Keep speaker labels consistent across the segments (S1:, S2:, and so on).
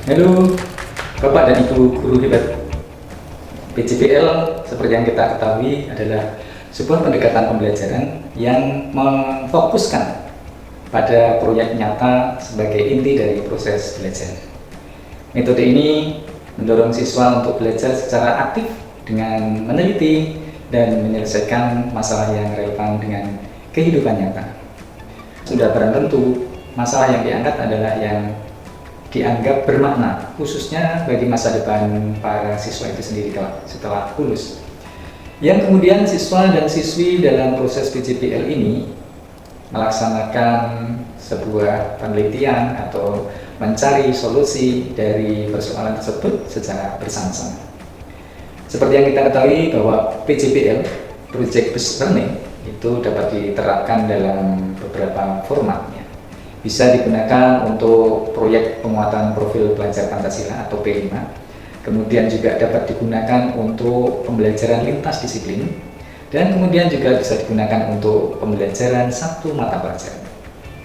S1: Halo Bapak dan Ibu guru hebat. PJBL seperti yang kita ketahui adalah sebuah pendekatan pembelajaran yang memfokuskan pada proyek nyata sebagai inti dari proses belajar. Metode ini mendorong siswa untuk belajar secara aktif dengan meneliti dan menyelesaikan masalah yang relevan dengan kehidupan nyata. Sudah barang tentu, masalah yang diangkat adalah yang dianggap bermakna, khususnya bagi masa depan para siswa itu sendiri setelah lulus. Yang kemudian siswa dan siswi dalam proses PJBL ini melaksanakan sebuah penelitian atau mencari solusi dari persoalan tersebut secara bersama-sama. Seperti yang kita ketahui bahwa PJBL, Project Based Learning, itu dapat diterapkan dalam beberapa formatnya. Bisa digunakan untuk proyek penguatan profil pelajar Pancasila atau P5. Kemudian juga dapat digunakan untuk pembelajaran lintas disiplin. Dan kemudian juga bisa digunakan untuk pembelajaran satu mata pelajaran.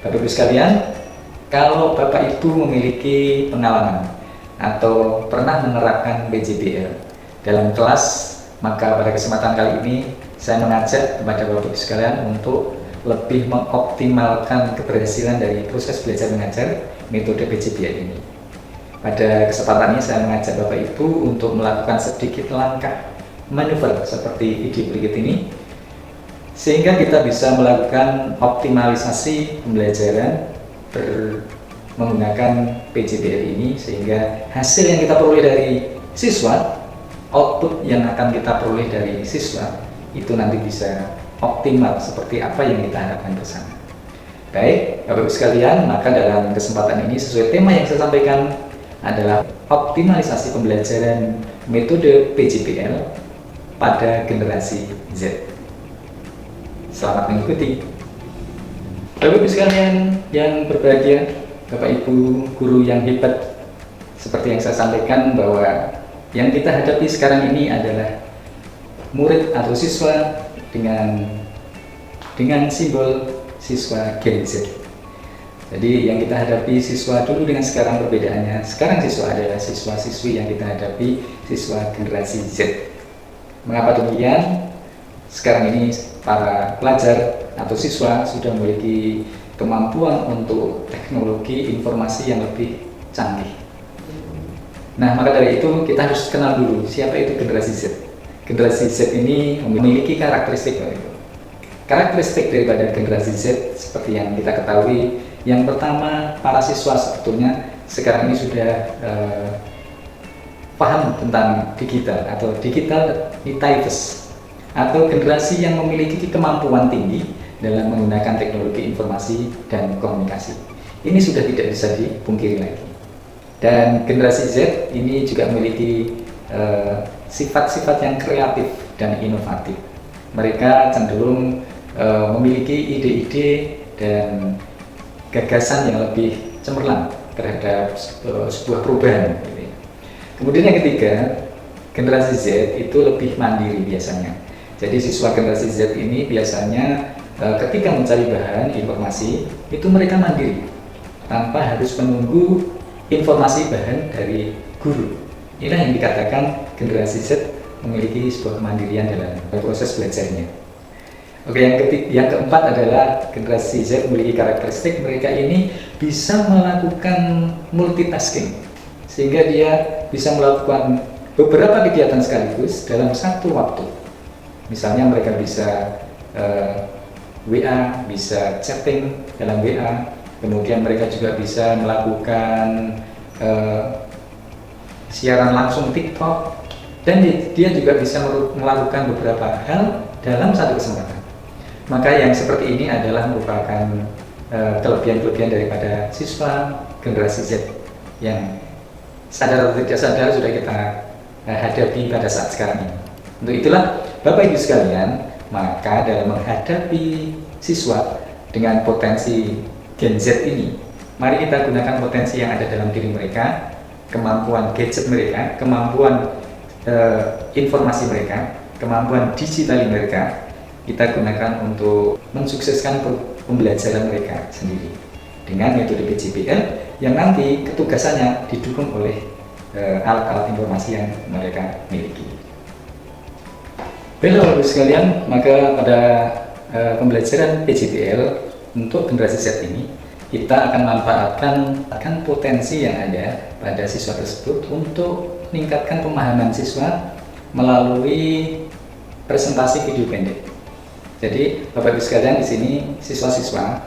S1: Bapak Ibu sekalian, kalau Bapak Ibu memiliki pengalaman atau pernah menerapkan PJBL dalam kelas, maka pada kesempatan kali ini saya mengajak kepada Bapak Ibu sekalian untuk lebih mengoptimalkan keberhasilan dari proses belajar mengajar metode PJBL ini. Pada kesempatan ini saya mengajak Bapak Ibu untuk melakukan sedikit langkah manuver seperti video berikut ini, sehingga kita bisa melakukan optimalisasi pembelajaran menggunakan PJBL ini, sehingga hasil yang kita peroleh dari siswa, output yang akan kita peroleh dari siswa itu nanti bisa optimal seperti apa yang kita harapkan bersama. Baik, Bapak Ibu sekalian, maka dalam kesempatan ini sesuai tema yang saya sampaikan adalah optimalisasi pembelajaran metode PJBL pada generasi Z. Selamat mengikuti. Bapak Ibu sekalian yang berbahagia, Bapak Ibu guru yang hebat, seperti yang saya sampaikan bahwa yang kita hadapi sekarang ini adalah murid atau siswa dengan simbol siswa Gen Z. Jadi yang kita hadapi siswa dulu dengan sekarang perbedaannya. Sekarang siswa adalah siswa-siswi, yang kita hadapi siswa generasi Z. Mengapa demikian? Sekarang ini para pelajar atau siswa sudah memiliki kemampuan untuk teknologi informasi yang lebih canggih. Nah, maka dari itu kita harus kenal dulu siapa itu generasi Z. Generasi Z ini memiliki karakteristik. Karakteristik daripada generasi Z seperti yang kita ketahui, yang pertama, para siswa sebetulnya sekarang ini sudah paham tentang digital atau digital natives, atau generasi yang memiliki kemampuan tinggi dalam menggunakan teknologi informasi dan komunikasi. Ini sudah tidak bisa dipungkiri lagi. Dan generasi Z ini juga memiliki sifat-sifat yang kreatif dan inovatif. Mereka cenderung memiliki ide-ide dan gagasan yang lebih cemerlang terhadap sebuah perubahan. Kemudian yang ketiga, generasi Z itu lebih mandiri biasanya. Jadi siswa generasi Z ini biasanya ketika mencari bahan informasi itu mereka mandiri, tanpa harus menunggu informasi bahan dari guru. Inilah yang dikatakan generasi Z memiliki sebuah kemandirian dalam proses belajarnya. Oke, yang keempat adalah generasi Z memiliki karakteristik mereka ini bisa melakukan multitasking, sehingga dia bisa melakukan beberapa kegiatan sekaligus dalam satu waktu. Misalnya mereka bisa WA, bisa chatting dalam WA, kemudian mereka juga bisa melakukan siaran langsung TikTok, dan dia juga bisa melakukan beberapa hal dalam satu kesempatan. Maka yang seperti ini adalah merupakan kelebihan-kelebihan daripada siswa generasi Z yang sadar atau tidak sadar sudah kita hadapi pada saat sekarang ini. Untuk itulah Bapak Ibu sekalian, maka dalam menghadapi siswa dengan potensi Gen Z ini, mari kita gunakan potensi yang ada dalam diri mereka, kemampuan gadget mereka, kemampuan informasi mereka, kemampuan digital mereka, kita gunakan untuk mensukseskan pembelajaran mereka sendiri. dengan metode PJBL yang nanti ketugasannya didukung oleh alat-alat informasi yang mereka miliki. Baiklah Bapak Ibu sekalian, maka pada pembelajaran PJBL untuk generasi Z ini kita akan manfaatkan potensi yang ada pada siswa tersebut untuk meningkatkan pemahaman siswa melalui presentasi video pendek. Jadi Bapak Ibu sekalian, di sini siswa-siswa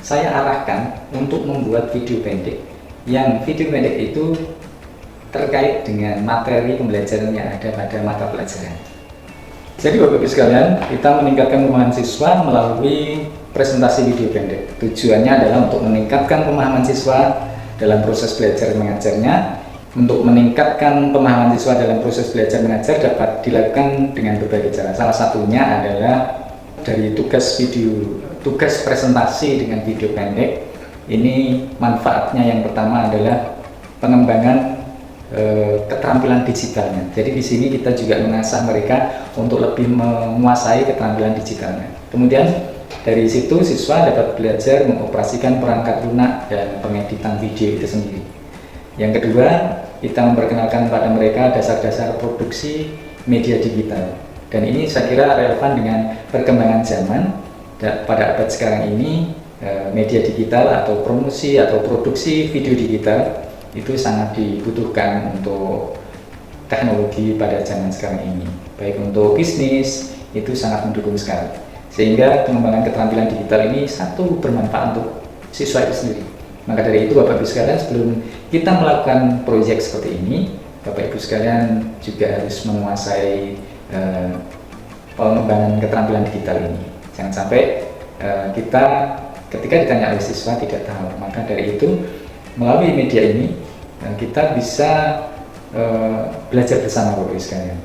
S1: saya arahkan untuk membuat video pendek yang video pendek itu terkait dengan materi pembelajaran yang ada pada mata pelajaran. Jadi Bapak Ibu sekalian, kita meningkatkan pemahaman siswa melalui presentasi video pendek. Tujuannya adalah untuk meningkatkan pemahaman siswa dalam proses belajar mengajarnya. Untuk meningkatkan pemahaman siswa dalam proses belajar mengajar dapat dilakukan dengan berbagai cara. Salah satunya adalah dari tugas presentasi dengan video pendek. Ini manfaatnya yang pertama adalah pengembangan keterampilan digitalnya. Jadi di sini kita juga mengasah mereka untuk lebih menguasai keterampilan digitalnya. Kemudian dari situ siswa dapat belajar mengoperasikan perangkat lunak dan pengeditan video itu sendiri. Yang kedua, kita memperkenalkan pada mereka dasar-dasar produksi media digital. Dan ini saya kira relevan dengan perkembangan zaman. Pada abad sekarang ini, media digital atau promosi atau produksi video digital itu sangat dibutuhkan untuk teknologi pada zaman sekarang ini. Baik untuk bisnis, itu sangat mendukung sekali. Sehingga pengembangan keterampilan digital ini satu bermanfaat untuk siswa itu sendiri. Maka dari itu Bapak Ibu sekalian, sebelum kita melakukan proyek seperti ini, Bapak Ibu sekalian juga harus menguasai pengembangan keterampilan digital ini. Jangan sampai kita ketika ditanya oleh siswa tidak tahu. Maka dari itu melalui media ini kita bisa belajar bersama Bapak Ibu sekalian.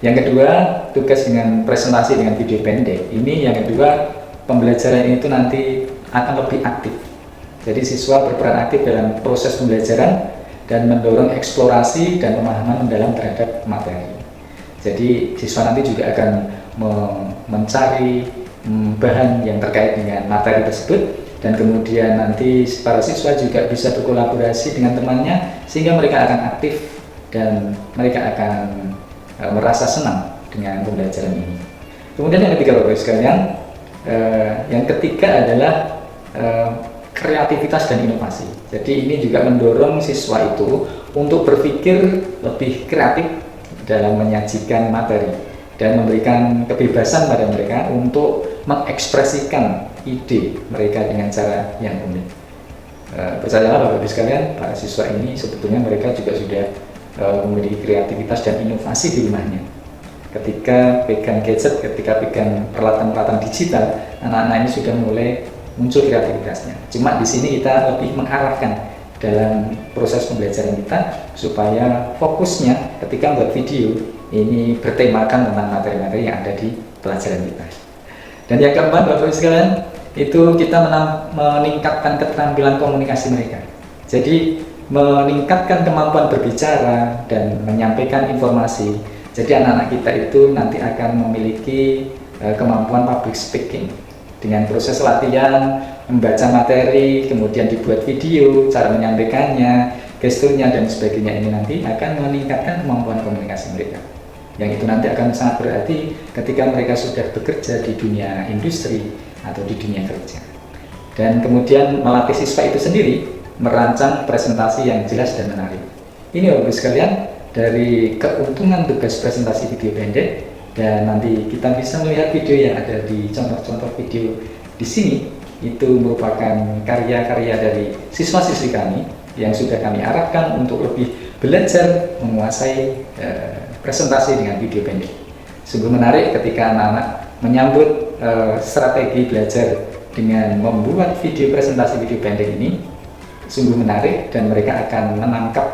S1: Yang kedua, tugas dengan presentasi dengan video pendek. Ini yang kedua, pembelajaran itu nanti akan lebih aktif. Jadi siswa berperan aktif dalam proses pembelajaran dan mendorong eksplorasi dan pemahaman mendalam terhadap materi. Jadi siswa nanti juga akan mencari bahan yang terkait dengan materi tersebut, dan kemudian nanti para siswa juga bisa berkolaborasi dengan temannya sehingga mereka akan aktif dan mereka akan merasa senang dengan pembelajaran ini. Kemudian yang ketiga Bapak Ibu sekalian, yang ketiga adalah kreativitas dan inovasi. Jadi ini juga mendorong siswa itu untuk berpikir lebih kreatif dalam menyajikan materi dan memberikan kebebasan pada mereka untuk mengekspresikan ide mereka dengan cara yang unik. Percayalah Bapak Ibu sekalian, para siswa ini sebetulnya mereka juga sudah memiliki kreativitas dan inovasi di rumahnya. Ketika pegang gadget, ketika pegang peralatan-peralatan digital, anak-anak ini sudah mulai muncul kreativitasnya. Cuma di sini kita lebih mengarahkan dalam proses pembelajaran kita supaya fokusnya ketika membuat video ini bertemakan tentang materi-materi yang ada di pelajaran kita. Dan yang keempat Bapak Ibu sekalian, itu kita meningkatkan keterampilan komunikasi mereka. Jadi meningkatkan kemampuan berbicara dan menyampaikan informasi. Jadi anak-anak kita itu nanti akan memiliki kemampuan public speaking. Dengan proses latihan, membaca materi, kemudian dibuat video, cara menyampaikannya, gesturnya dan sebagainya, ini nanti akan meningkatkan kemampuan komunikasi mereka. Yang itu nanti akan sangat berarti ketika mereka sudah bekerja di dunia industri atau di dunia kerja. Dan kemudian melatih siswa itu sendiri merancang presentasi yang jelas dan menarik. Ini Bapak Ibu sekalian, dari keuntungan tugas presentasi video pendek. Dan nanti kita bisa melihat video yang ada di contoh-contoh video di sini. Itu merupakan karya-karya dari siswa-siswi kami yang sudah kami arahkan untuk lebih belajar menguasai presentasi dengan video pendek. Sungguh menarik ketika anak-anak menyambut strategi belajar dengan membuat video presentasi video pendek ini. Sungguh menarik dan mereka akan menangkap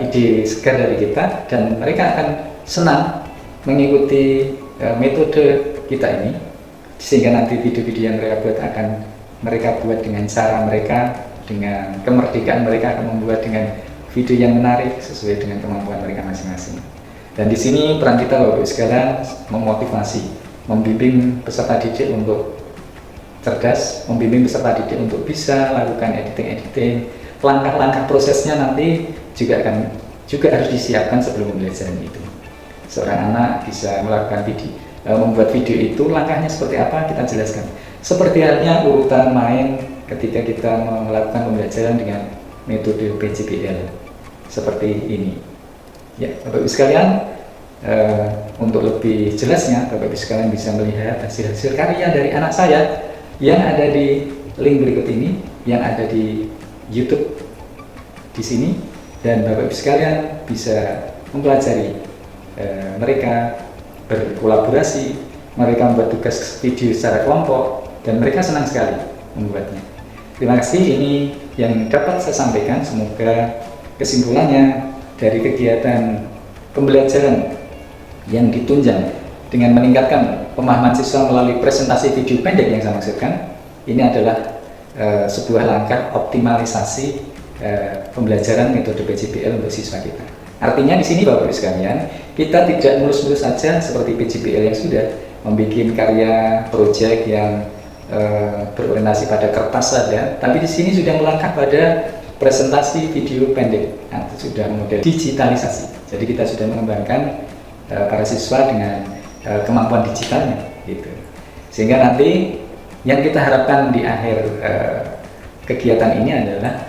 S1: ide segar dari kita dan mereka akan senang mengikuti metode kita ini, sehingga nanti video-video yang mereka buat akan mereka buat dengan cara mereka, dengan kemerdekaan mereka akan membuat dengan video yang menarik sesuai dengan kemampuan mereka masing-masing. Dan di sini peran kita Bapak Ibu sekalian memotivasi, membimbing peserta didik untuk cerdas, membimbing peserta didik untuk bisa lakukan editing, langkah-langkah prosesnya nanti juga harus disiapkan sebelum pembelajaran itu. Seorang anak bisa melakukan membuat video itu, langkahnya seperti apa kita jelaskan. Seperti halnya urutan main ketika kita melakukan pembelajaran dengan metode PJBL seperti ini. Ya, Bapak Ibu sekalian, untuk lebih jelasnya Bapak Ibu sekalian bisa melihat hasil-hasil karya dari anak saya yang ada di link berikut ini, yang ada di YouTube di sini, dan Bapak Ibu sekalian bisa mempelajari mereka berkolaborasi, mereka membuat tugas video secara kelompok, dan mereka senang sekali membuatnya. Terima kasih, ini yang dapat saya sampaikan. Semoga kesimpulannya dari kegiatan pembelajaran yang ditunjang dengan meningkatkan pemahaman siswa melalui presentasi video pendek yang saya maksudkan, ini adalah sebuah langkah optimalisasi pembelajaran metode PJBL untuk siswa kita. Artinya di sini Bapak Ibu sekalian, kita tidak mulus-mulus saja seperti PJBL yang sudah membuat karya proyek yang berorientasi pada kertas saja, tapi di sini sudah melangkah pada presentasi video pendek, atau sudah model digitalisasi. Jadi kita sudah mengembangkan para siswa dengan kemampuan digitalnya, gitu. Sehingga nanti yang kita harapkan di akhir kegiatan ini adalah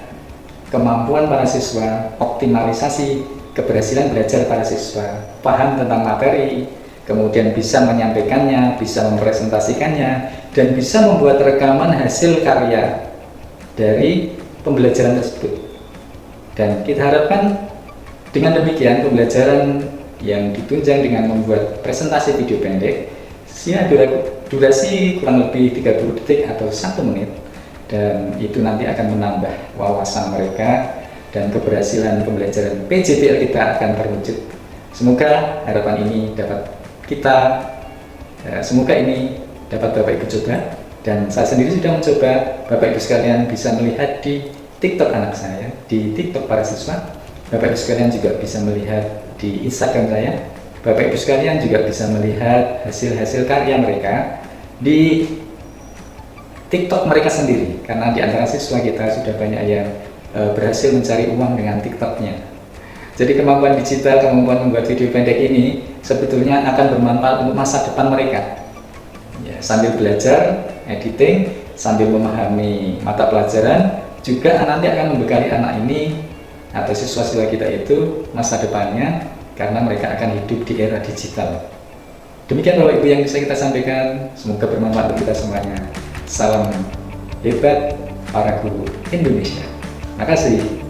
S1: kemampuan para siswa, optimalisasi keberhasilan belajar para siswa, paham tentang materi, kemudian bisa menyampaikannya, bisa mempresentasikannya, dan bisa membuat rekaman hasil karya dari pembelajaran tersebut. Dan kita harapkan dengan demikian pembelajaran yang ditunjang dengan membuat presentasi video pendek, durasi kurang lebih 30 detik atau 1 menit, dan itu nanti akan menambah wawasan mereka dan keberhasilan pembelajaran PJBL kita akan terwujud. Semoga harapan ini dapat Bapak Ibu coba, dan saya sendiri sudah mencoba. Bapak Ibu sekalian bisa melihat di TikTok anak saya, di TikTok para siswa. Bapak Ibu sekalian juga bisa melihat di Instagram saya. Bapak Ibu sekalian juga bisa melihat hasil-hasil karya mereka di TikTok mereka sendiri, karena di antara siswa kita sudah banyak yang berhasil mencari uang dengan TikToknya. Jadi kemampuan digital, kemampuan membuat video pendek ini sebetulnya akan bermanfaat untuk masa depan mereka. Ya, sambil belajar editing, sambil memahami mata pelajaran, juga nanti akan membekali anak ini atau siswa-siswa kita itu masa depannya, karena mereka akan hidup di era digital. Demikian Bapak Ibu yang bisa kita sampaikan, semoga bermanfaat untuk kita semuanya. Salam hebat para guru Indonesia. Terima kasih.